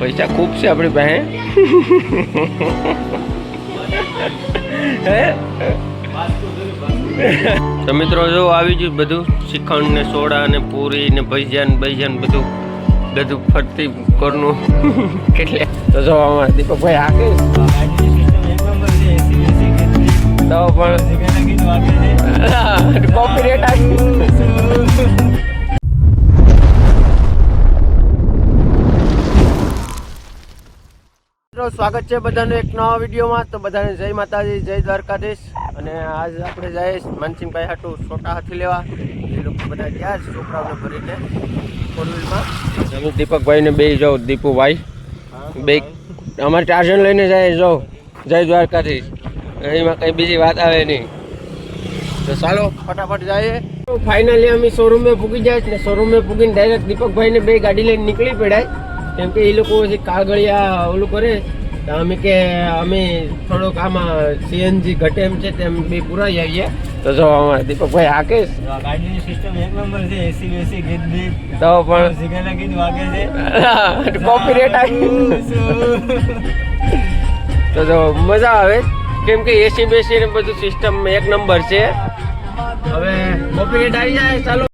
પૈસા ખૂબ છે આપણી પાસે તો મિત્રો જો આવી ગયું બધું શ્રીખંડ ને સોડા ને પૂરી ને ભજીયા બધું ફરતી ઘરનું કેટલે તો જો અમારા દીપકભાઈ આકે તો પણ કોપી રેટ સ્વાગત છે બધાનું એક નવા વિડીયોમાં. તો બધાને જય માતાજી, જય દ્વારકાધીશ. અને આજ આપણે જઈએ માનસિંહભાઈ હાટું છોટા હાથી લેવા. એ લોકો બધા ગયા જ છોકરાઓને ભરીને ફોર વ્હીલમાં. અમે દીપકભાઈને બે જાઓ, દીપુભાઈ બે અમારે ટાર્જન લઈને જાય જાઓ જય દ્વારકાધીશ. એમાં કંઈ બીજી વાત આવે નહીં. તો ચાલો ફટાફટ જઈએ. ફાઇનલી અમે શોરૂમે પૂગી જાય ને શોરૂમે પૂગીને ડાયરેક્ટ દીપકભાઈને બે ગાડી લઈને નીકળી પડાય. કેમ કે એ લોકો જે કાગળિયા ઓલું કરે તો અમે કે અમે થોડોક આમાં સીએનજી ઘટે એમ છે તેમ બે પુરાઈ આવીએ. તો જો અમારે દીપકભાઈ હાકે ગાડીની સિસ્ટમ એક નંબર છે. એસી બેસી ગીત બીત તો પણ સિગ્નલ ગીત વાગે છે. કોપી રેટ તો જો મજા આવે કેમ કે એસી બેસી ને બધું સિસ્ટમ એક નંબર છે. હવે કોપી રેટ આવી જાય. ચાલો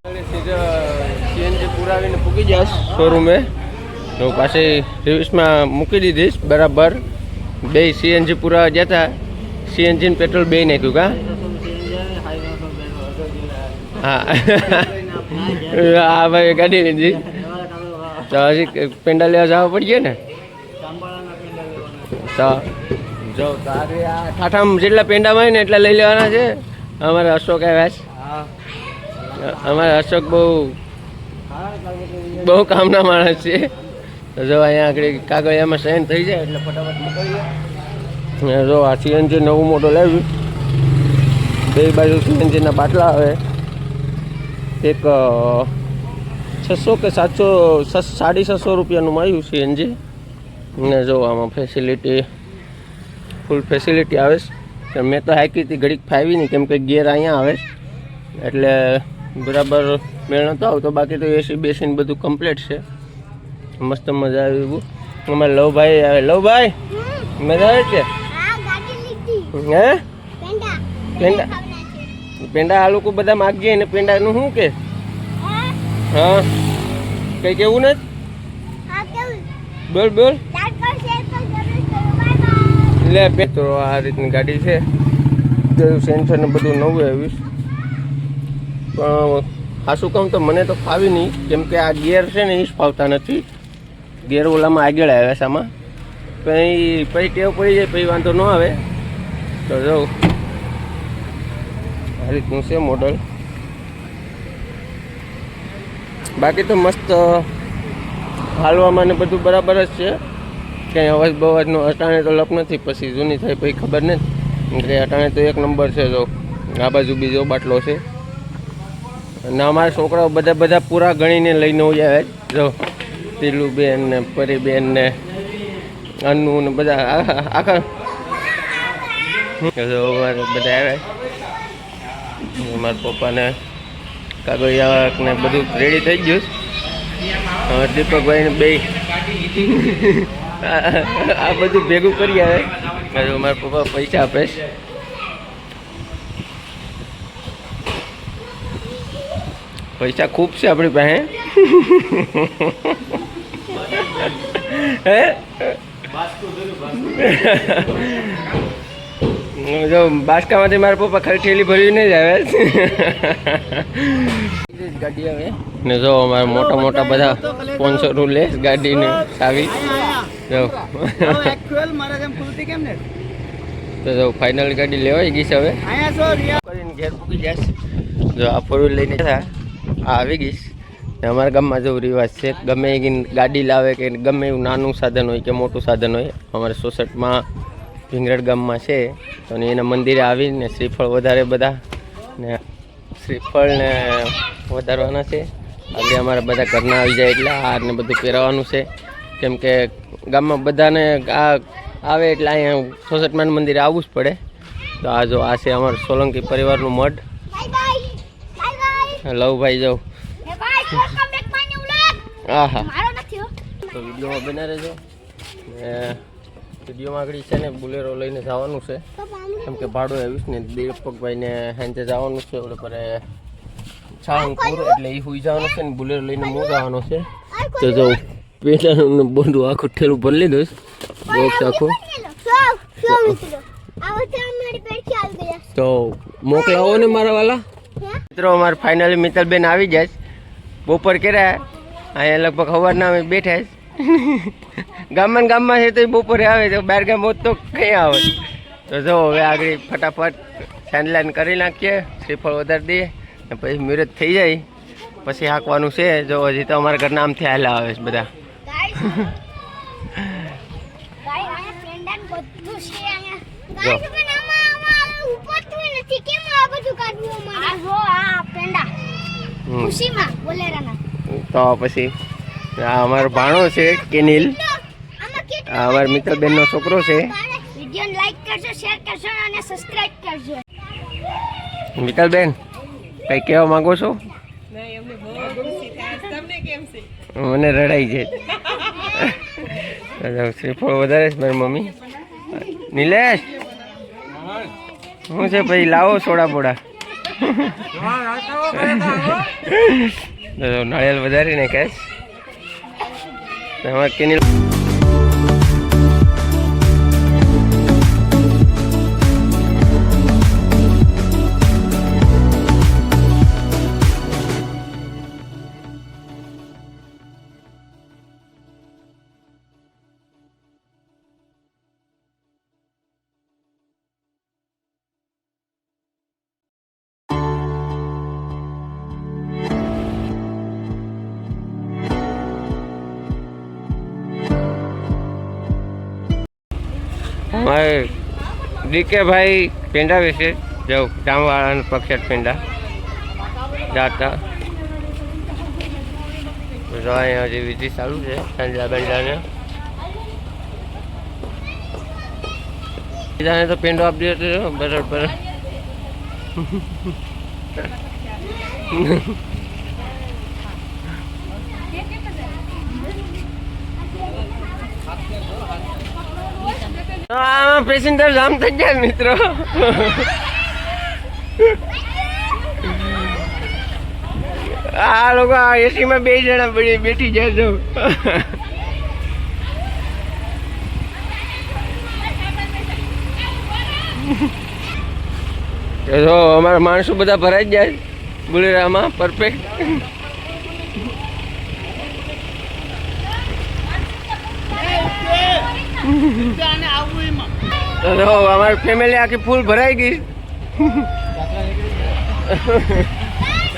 સીએનજી પુરાવીને પૂકી જાય શોરૂમે. તો પાછી રિવ્યુઝમાં મૂકી દીધીશ બરાબર. બે સીએનજી પૂરા જતા સીએનજી ને પેટ્રોલ બે નાખ્યું કા. હા હા ભાઈ ગાડી લીધી તો હજી પેંડા લેવા જવા પડીએ ને. તો જો તારે આ ઠાઠામાં જેટલા પેંડામાં હોય ને એટલા લઈ લેવાના છે. અમારે અશોક આવ્યા છે. અમારે અશોક બહુ કામના માણસ છે. તો જો અહીંયા આગળ કાગળિયામાં સાઈન થઈ જાય એટલે ફટાફટ નીકળીએ. જો આ સીએનજી નવું મોટું લાવ્યું. બે બાજુ સીએનજીના બાટલા આવે. એક 600 કે 700 650 રૂપિયાનું મળ્યું સીએનજી. ને જો આમાં ફેસિલિટી ફૂલ ફેસિલિટી આવે છે. મેં તો હાકી હતી ઘડીક ફાવી નહીં કેમ કે ગિયર અહીંયા આવે એટલે બરાબર મેળ નહોતો આવતો. બાકી તો એસી બેસીને બધું કમ્પ્લીટ છે. મસ્ત મજા આવી એવું. અમારે લવભાઈ આવે. લવભાઈ મજા આવે છે હે પેંડા આ લોકો બધા માગીએ ને પેંડાનું શું કે હા કઈ કેવું નથી બોલ બોલ લે પેત્રો આ રીતની ગાડી છે. સેન્સર ને બધું નવું આવ્યું પણ ખાસું કામ તો મને તો ફાવી નહીં કેમ કે આ ગિયર છે ને એ જ ફાવતા નથી. ગેર ઓલામાં આગળ આવ્યા છે આમાં પછી ટેવ પડી જાય પછી વાંધો ન આવે. તો જો આ રીતનું છે મોડલ. બાકી તો મસ્ત હાલવામાં ને બધું બરાબર જ છે. કંઈ અવાજ બવાજનો અટાણે તો લપ નથી. પછી જૂની થાય પછી ખબર નથી એટલે અટાણે તો એક નંબર છે. જો આ બાજુ બીજો બાટલો છે. અને અમારા છોકરાઓ બધા પૂરા ગણીને લઈને આવે. જો તીલુબેન ને પરીબેન ને અન્નુ ને બધા આખા અમારે બધા આવ્યા. મારા પપ્પાને કાગળિયા ને બધું રેડી થઈ ગયું. હવે દીપકભાઈને બે આ બધું ભેગું કરી આવે. મારા પપ્પા પૈસા આપે. પૈસા ખૂબ છે આપણી પાસે જો બાસકામાંથી મારા પપ્પા ખાલી ઠેલી ભરીને જ આવે ગાડી આવે ને. જો અમારા મોટા મોટા બધા સ્પોન્સરો લે ગાડીને ચાવી. જો તો જો ફાઇનલ ગાડી લેવાઈ ગઈ છે. હવે કરીને ઘેર મૂકી જાય. જો આ ફોર વ્હીલ લઈને આવી ગઈશ. અમારા ગામમાં જો રિવાજ છે ગમે એ ગાડી લાવે કે ગમે એવું નાનું સાધન હોય કે મોટું સાધન હોય અમારે સોસાયટીમાં ભીંગરડ ગામમાં છે તો એના મંદિરે આવીને શ્રીફળ વધારે બધા ને શ્રીફળ ને વધારવાના છે. આગળ અમારા બધા ઘરના આવી જાય એટલે હાર ને બધું પહેરવાનું છે. કેમ કે ગામમાં બધાને આ આવે એટલે અહીંયા સોસાયટીમાં મંદિરે આવવું જ પડે. તો આ જો આ છે અમારું સોલંકી પરિવારનું મઢ. લવભાઈ જાઉં હા હા તો વિડીયોમાં બના રહેજો. વિડીયોમાં આગળ છે ને બુલેરો લઈને જવાનું છે, કેમ કે ભાડું આવીશ ને દીપકભાઈને સાંજે જવાનું છે ઓલે પર સાળંગપુર, એટલે એ સુઈ જવાનું છે ને બુલેરો લઈને હું જવાનો છે. તો જો પેલાનું બધું આખું ઠેલું ભરી લીધું બોક્સ આખું. તો મોકલાવો ને મારા વાલા મિત્રો. અમારે ફાઇનલી મિત્તલબેન આવી જાય. બપોર કર્યા અહીંયા લગભગ સવારના અમે બેઠા ગામમાં છે તો બપોરે આવે તો બહાર ગામ હોત તો કંઈ આવે. તો જો હવે આગળ ફટાફટ સેન્ડલાઈન કરી નાખીએ, શ્રીફળ વધારી દઈએ ને પછી મુહૂર્ત થઈ જાય પછી હાંકવાનું છે. જો હજી તો અમારા ઘરના આમથી હાલા આવે છે બધા. તો પછી આ અમારો ભાણો છે કેનિલ, આ અમારા મિત્રબેનનો છોકરો છે. વિડિયોને લાઈક કરજો, શેર કરજો અને સબસ્ક્રાઇબ કરજો. મિત્તલબેન કઈ કહેવા માંગો છો? મને રડાઈ છે. શ્રીફળ વધારે છે મારી મમ્મી. નિલેશ શું છે ભાઈ, લાવો સોડા બોડા. નાળિયેર વધારીને કેશ અમારે કેનિલ. અમારે ડીકે ભાઈ પેંડા વિશે જાઉં જામવાળાનું પ્રખ્યાત પેંડા જાતા. જો અહીંયા હજી વિધિ ચાલુ છે સાંજલા બેંડાને. બીજાને તો પેંડો આપી દીધો બરાબર. આમાં પેસેન્જર જામ થઈ ગયા મિત્રો. આ લોકો એસી માં 2 જણા બેઠી જાય છો. તો અમારા માણસો બધા ભરાઈ જાય બુલેરામાં પરફેક્ટ. અમારી ફેમિલી આખી ફૂલ ભરાઈ ગઈ.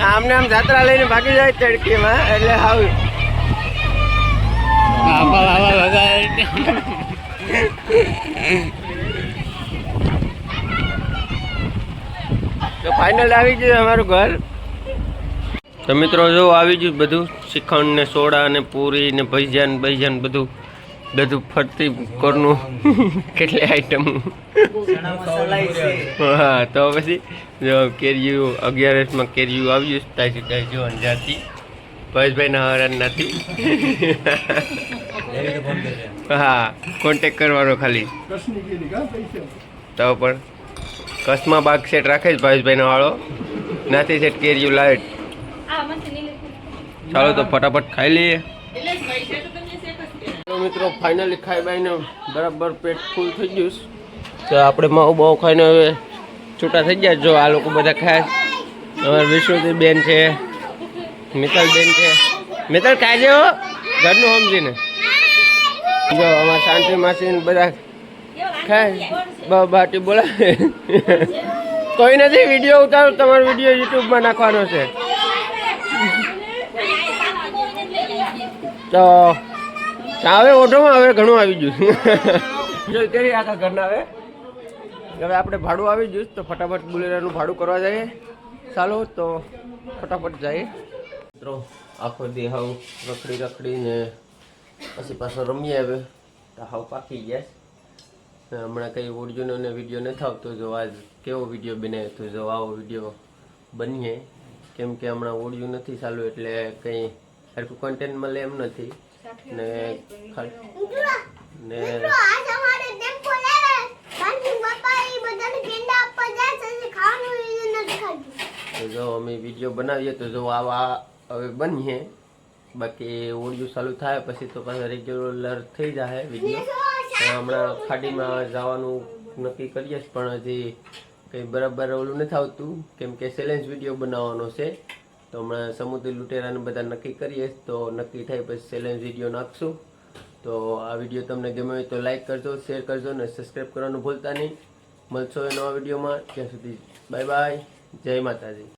આમને આમ જાત્રા લઈને ભાગી જાય તડકીમાં, એટલે હાવ તો ફાઇનલ આવી ગયું અમારું ઘર. તો મિત્રો જો આવી ગયું બધું, શ્રીખંડ ને સોડા ને પૂરી ને ભજીયા બધું ફરતી કરનું. કેટલી આઈટમ. હા તો પછી જો કેરીયું 11 કેરીયું આવ્યું તાજી જો અંજારથી પરેશભાઈના હરાન નથી. હા કોન્ટેક કરવાનો ખાલી. તો પણ કચ્છમાં બાગ સેટ રાખે છે ભાવેશભાઈનો વાળો, નાથી સેટ કેરીયું લાઈટ. ચાલો તો ફટાફટ ખાઈ લઈએ મિત્રો. ફાઇનલી ખાઈ બાઈને બરાબર પેટ ફૂલ થઈ ગયું. તો આપણે માવું બહુ ખાઈને હવે છૂટા થઈ ગયા. જો આ લોકો બધા ખાય. અમારા વિશ્વજી બેન છે, મિત્તલ બેન છે. મિત્તલ ખાઈ જાઓ ઘરનું સમજીને. જો અમારા શાંતિ માસી બધા ખાય બાટી બોલાવે. કોઈ નથી વિડીયો ઉતારો, તમારો વિડીયો યુટ્યુબમાં નાખવાનો છે. તો હવે ઓઢોમાં હવે ઘણું આવી ગયું. જો કરી આખા ઘરના હવે આપણે ભાડું આવી ગયું. તો ફટાફટ બુલેરાનું ભાડું કરવા જઈએ. ચાલો તો ફટાફટ જઈએ મિત્રો. આખો દી હાવ રખડીને પછી પાછો રમીએ. હવે તો હાવ પાકી ગયા. હમણાં કંઈ ઓડિયોનો ને વિડીયો નથી આવતો. જો આજ કેવો વિડીયો બનાવ્યો તો જો આવો વિડીયો બનીએ, કેમ કે હમણાં ઓડિયો નથી ચાલુ એટલે કંઈ સરખું કન્ટેન્ટ મળે એમ નથી. ને ને મિત્રો આજ અમારે ટેમ્પો લેવે બાકી બાપા એ બધાને કેંડા આપવા જાય છે ખાવાનું એ નથી ખાતું. તો જો અમે વિડીયો બનાવીએ તો જો આવા હવે બનીએ, બાકી ઓડિયો ચાલુ થાય પછી તો પાછા રેગ્યુલર થઈ જાય વિડીયો. હમણાં ખાડીમાં જવાનું નક્કી કરીએ છીએ પણ હજી કંઈ બરાબર ઓલું નથી આવતું કેમ કે ચેલેન્જ વિડીયો બનાવવાનો છે. તો હમણાં સમુદ્રી લૂંટેરાને બધા નક્કી કરીએ તો નક્કી થાય પછી ચેલેન્જ વિડીયો નાખશું. તો આ વિડીયો તમને ગમે હોય તો લાઈક કરજો, શેર કરજો અને સબસ્ક્રાઈબ કરવાનું ભૂલતા નહીં. મળશો એ નવા વિડીયોમાં. ત્યાં સુધી બાય બાય, જય માતાજી.